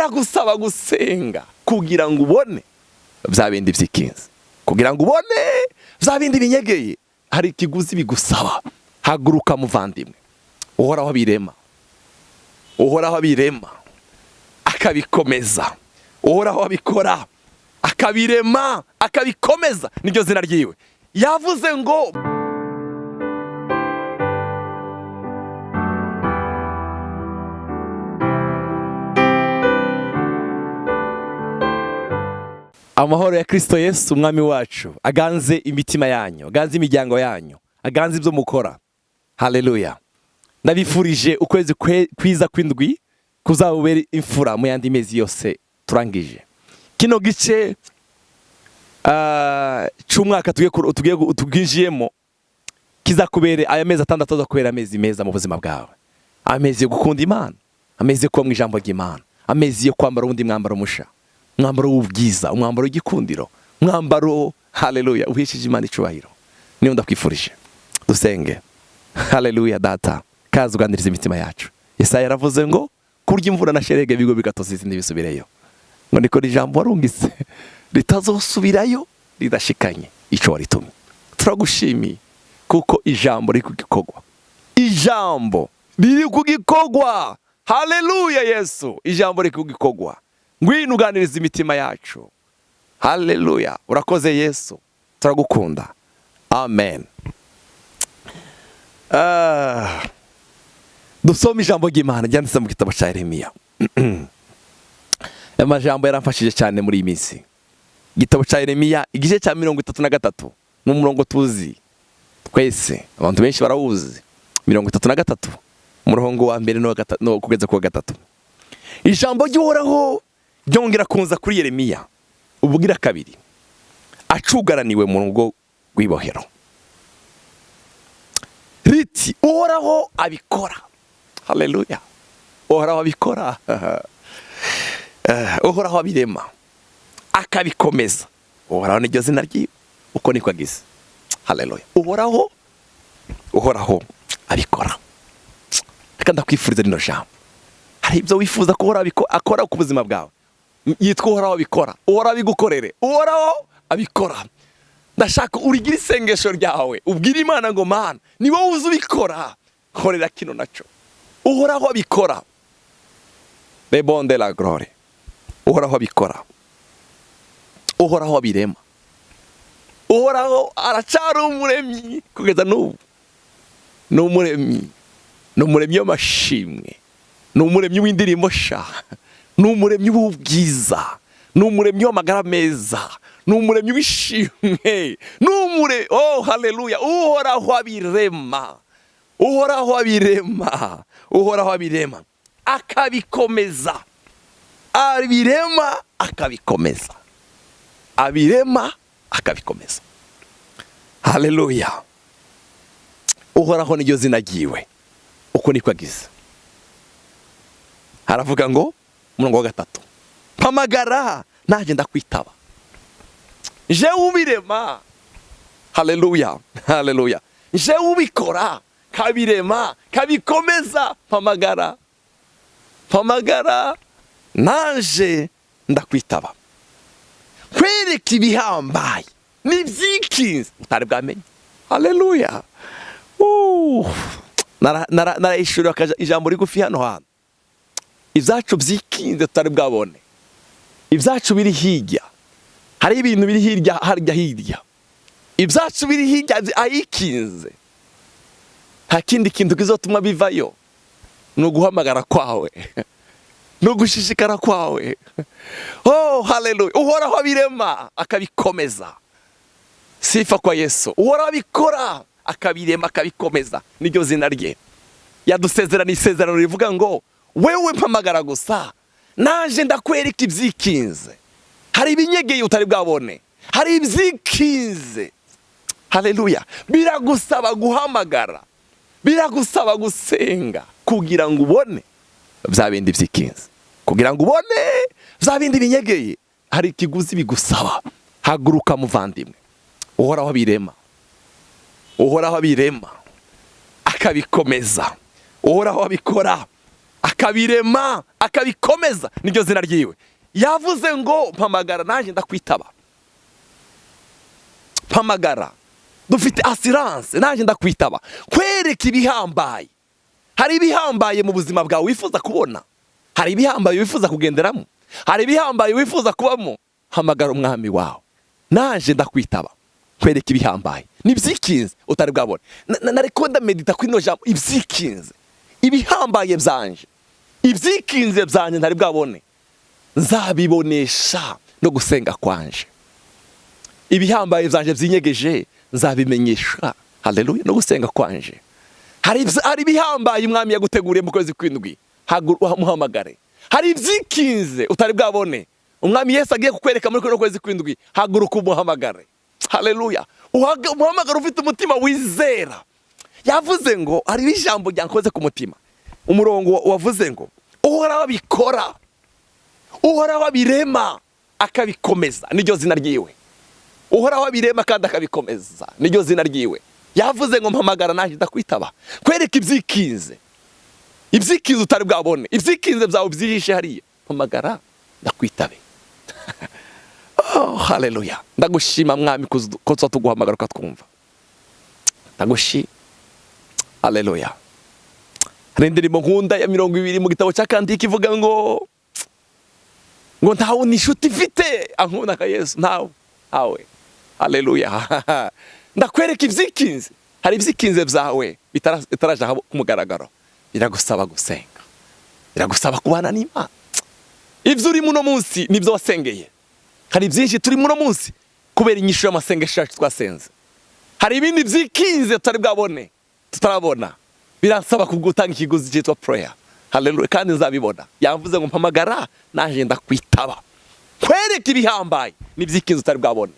biragusaba gusenga kugira ngo ubone bya bindi by'ikinze, kugira ngo ubone bya bindi binyegeye. Hari ikiguzi bigusaba. Haguruka muvandimwe, uhoraho abirema, uhoraho abirema akabikomeza, uhoraho abikora akabirema akabikomeza, niryo zina ryiwe. Yavuze ngo amahoro ya Kristo Yesu umwami wacu aganze imitima yanyu, aganze imiryango yanyu, aganze ibyo mukora. Haleluya. Nabifurije ukwezi kwiza kw'indwi kuzabubera imfura mu yandi mezi yose turangije. Kino gice cy'umwaka tugijiyemo kizakubere aya mezi atandatu azakubera amezi meza mu buzima bwawe. Amezi yo gukunda Imana, amezi yo kuba mu ijambo ry'Imana, amezi yo kwambara undi mwambaro musha, umwambaro w'ubwiza, umwambaro w'igikundiro, umwambaro haleluya uhishije Imana icubahiro. Niyo ndakwifurije. Dusenge. Haleluya data, kaza uganiriza imitima yacu. Yesaya yaravuze ngo kurya imvura na sherege bigo bigatoza izindi bisubireyo. Ngo niko ijambo warungitse ritazosubirayo ridashikanye ico waritumye. Turagushimiye kuko ijambo riri kugikogwa. Ijambo riri kugikogwa. Haleluya Yesu, ijambo riri kugikogwa. Ngwino uganiriza imitima yacu. Haleluya. Urakoze Yesu. Turagukunda. Amen. Dusoma ijambo ry'Imana ryanditse mu gitabo cya Yeremiya. Amajambo yaramfashije cyane muri iyi minsi. Igitabo cya Yeremiya igice cya 33 n'umurongo tuzi twese, abantu benshi barawuzi. 33 umurongo wa mbere no kugeza ku wa gatatu. Ijambo ry'Uhoraho ryongera kunza kuri Yeremiya ubugira kabiri, acugaraniwe mu rugo rw'ibohero. Riti Uhoraho abikora. Haleluya. Uhoraho abikora. Uhoraho abirema akabikomeza. Uhoraho niryo zina ryiwe, uko niko agize. Haleluya. Uhoraho abikora. Reka ndakwifuriza rino jambo. Hari ibyo wifuza ko Uhoraho akora ku buzima bwawe. Yitwa Uhoraho abikora. Uhoraho abigukorere. Uhoraho abikora. Ndashaka urigira isengesho ryawe, ubwira Imana ngo Mana, ni wowe uzi ubikora. Korera kino naco. Uhoraho abikora. Le bon de la gloire. Uhoraho abikora. Uhoraho abirema. Uhoraho aracari umuremyi kugeza n'ubu. Ni umuremyi w'amashimwe. Ni umuremyi w'indirimbo sha. Ni umuremyi w'ubwiza. Ni umuremyi w'amagara meza. Ni umuremyi w'ishimwe. Oh haleluya. Uhoraho abirema. Uhoraho abirema. Uhoraho abirema akabikomeza. Abirema akabikomeza. Abirema akabikomeza. Haleluya. Uhoraho niryo zina ryiwe, uko niko agize. Haravuga ngo umurongo wa gatatu, mpamagara naje ndakwitaba. Je ubirema. Haleluya. Haleluya. Je ubikora kabirema kabikomeza. Mpamagara. Mpamagara naje ndakwitaba. Kwereka ibihambaye n'ibyikinze utari bwamenye. Haleluya. Narayishura ijambo rigufi hano hantu. Ibyacu byikinze tutari bwabone. Ibyacu biri hirya. Hari ibintu biri hirya hirya. Ibyacu biri hirya ayikinze. Nta kindi kintu kizotuma bivayo. No guhamagara kwawe. No gushishikara kwawe. Oh haleluya. Uhoraho abirema akabikomeza. Sifa kwa Yesu. Uhoraho abikora akabirema akabikomeza. Niryo zina rye. Yadusezerana isezerano rivuga ngo wewe mpamagara gusa naje ndakwereka ibyikinze. Hari ibinyegeye utari bwabone. Hari ibyikinze. Haleluya. Biragusaba guhamagara. Biragusaba gusenga kugira ngo ubone bya bindi byikinze. Kugira ngo ubone bya bindi binyegeye. Hari ikiguzi bigusaba. Haguruka muvandimwe. Uhoraho abirema. Uhoraho abirema akabikomeza. Uhoraho abikora akabirema akabikomeza, niryo zina ryiwe. Yavuze ngo mpamagara nanjye ndakwitaba. Mpamagara, dufite assurance, nanjye ndakwitaba. Kwereka ibihambaye. Hari ibihambaye mu buzima bwawe wifuza kubona, hari ibihambaye wifuza kugenderamo, hari ibihambaye wifuza kubamo. Hamagara umwami wawe, nanjye ndakwitaba. Kwereka ibihambaye n'ibyikinze utari bwabone. Nariko ndamedita kuri no jambo ibyikinze, ibihambaye byanje, ibyikinze byanje ntari bwabone, nzabibonesha no gusenga kwanje. Ibihambaye byanje byinyegeje nzabimenyesha, haleluya, no gusenga kwanje. Hari ibihambaye umwami yaguteguriye mu kwezi kw'indwi, muhamagare. Hari ibyikinze utari bwabone, umwami Yesu agiye kukwereka muri kwezi kw'indwi, haguruka umuhamagare. Haleluya. Umuhamagara ufite umutima wizera. Yavuze ngo hari ijambo ryankoze ku mutima, umurongo wavuze ngo uhora wabikora, uhora wabirema akabikomeza, niryo zina ryiwe. Uhora wabirema kandi akabikomeza, niryo zina ryiwe. Yavuze ngo mpamagara nanjye ndakwitaba. Kwereka ibyikinze, ibyikinze utari bwabone, ibyikinze byawe byihishe hariya, mpamagara ndakwitabe. Oh, haleluya. Ndagushima mwami ko tuguhamagara ukatwumva. Ndagushima. Haleluya. Hari indirimbo nkunda ya 20 mu gitabo cya Kandiki ivuga ngo ntawe nishuti ifite ankunda ka Yesu, ntawe. Haleluya. Ndakwereka ibyikinze. Hari ibyikinze byawe bitaraje ku mugaragaro. Biragusaba gusenga, biragusaba kubana n'Imana. Ivyo uri muno munsi nibyo wasengeye. Hari byinshi turi muno munsi kubera inyishu y'amasengesho yacu twasenze. Hari ibindi byikinze tutari bwabone, tutarabona. Biransaba kugutanga ikiguzi cyitwa prayer. Haleluya. Kandi nzabibona. Yavuze ngo mpamagara naje ndakwitaba. Kwereka ibihambaye n'ibyikinze utari bwabone.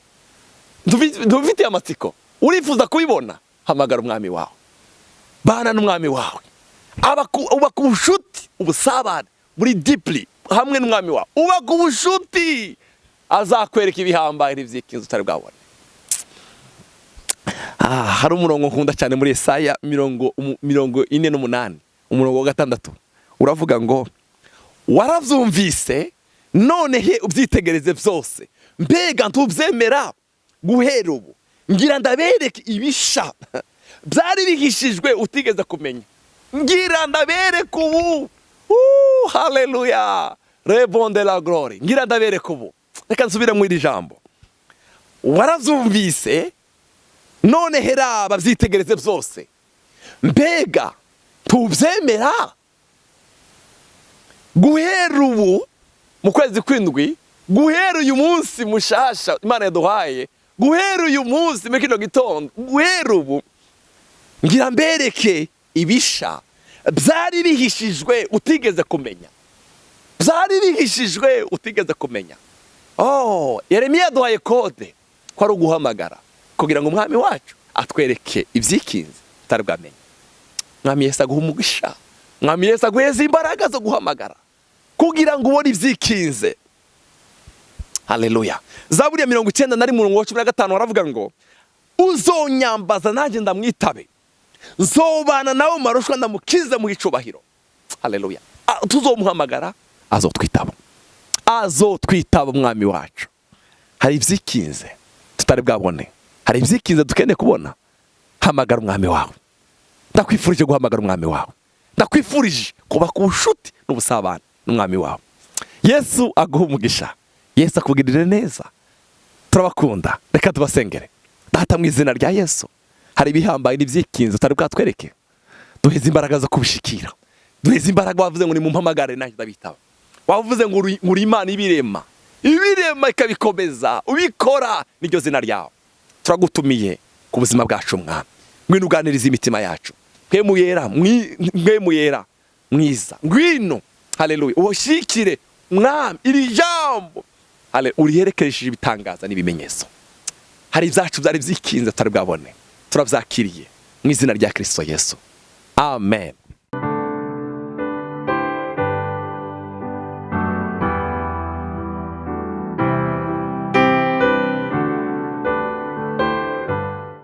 Ndufite amatsiko, urifuza kubibona, hamagara umwami wawe, bana n'umwami wawe. Ubaka ubushuti, ubusabane buri deeply hamwe n'umwami wawe. Ubaka ubushuti, azakwereka ibihambaye n'ibyikinze utari bwabone. Hari umurongo nkunda cyane muri Yesaya 48 umurongo wa 6 uravuga ngo waravyumvise none he ubyitegereze byose, mbega ntubyemera guhera ubu ngira ndabereke ibisha byari bihishijwe utigeze kumenya. Ngira ndabereke ubu. Haleluya. Rebonde la glory. Ngira ndabereke ubu. Reka nsubire mu iri jambo. Waravyumvise none hera bavyitegereze byose, mbega tuvyemera guhera ubu mu kwezi kw'indwi, guhera uyu munsi mushasha Imana yaduhaye, guhera uyu munsi muri kino gitondo, guhera ubu ngira mbereke ibisha byari bihishijwe utigeze kumenya, byari bihishijwe utigeze kumenya. Yeremiya yaduhaye kode ko ari uguhamagara kugira ngo umwami wacu atwereke ibyikinze tutari bwamenye. Mwami Yesu aguha umugisha, mwami Yesu aguheza imbaraga zo guhamagara kugira ngo ubone ibyikinze. Haleluya. Zaburi ya 91:15 waravuga ngo uzonyambaza nanjye ndamwitabe, nzobana nawe marushwa ndamukize mu icubahiro. Haleluya. Tuzomuhamagara azotwitaba, azotwitaba umwami wacu. Hari ibyikinze tutari bwabone, hari ibyikinze dukeneye kubona. Hamagara umwami wawe. Ndakwifurije guhamagara umwami wawe, ndakwifurije kuba ku bushuti n'ubusabane n'umwami wawe. Yesu aguha umugisha, Yesu akugirire neza. Turabakunda. Reka tubasengere. Data mu izina rya Yesu, hari ibihambaye n'ibyikinze utari bwatwereke, duheze imbaraga zo kubishikira. Duheze imbaraga. Wavuze ngo ni mumpamagare nanjye ndabitaba. Wavuze ngo uri Imana ibirema, ibirema ikabikomeza, ubikora niryo zina ryawe. Turagutumiye ku buzima bwacu mwami, ngwino uganiriza imitima yacu. Mwemuyera mwiza, ngwino. Haleluya. Ushikire mwami iri jambo, uriherekeresheje ibitangaza n'ibimenyetso. Hari ibyacu byari byikinze tutari bwabone, turabyakiriye mu izina rya Kristo Yesu. Amen.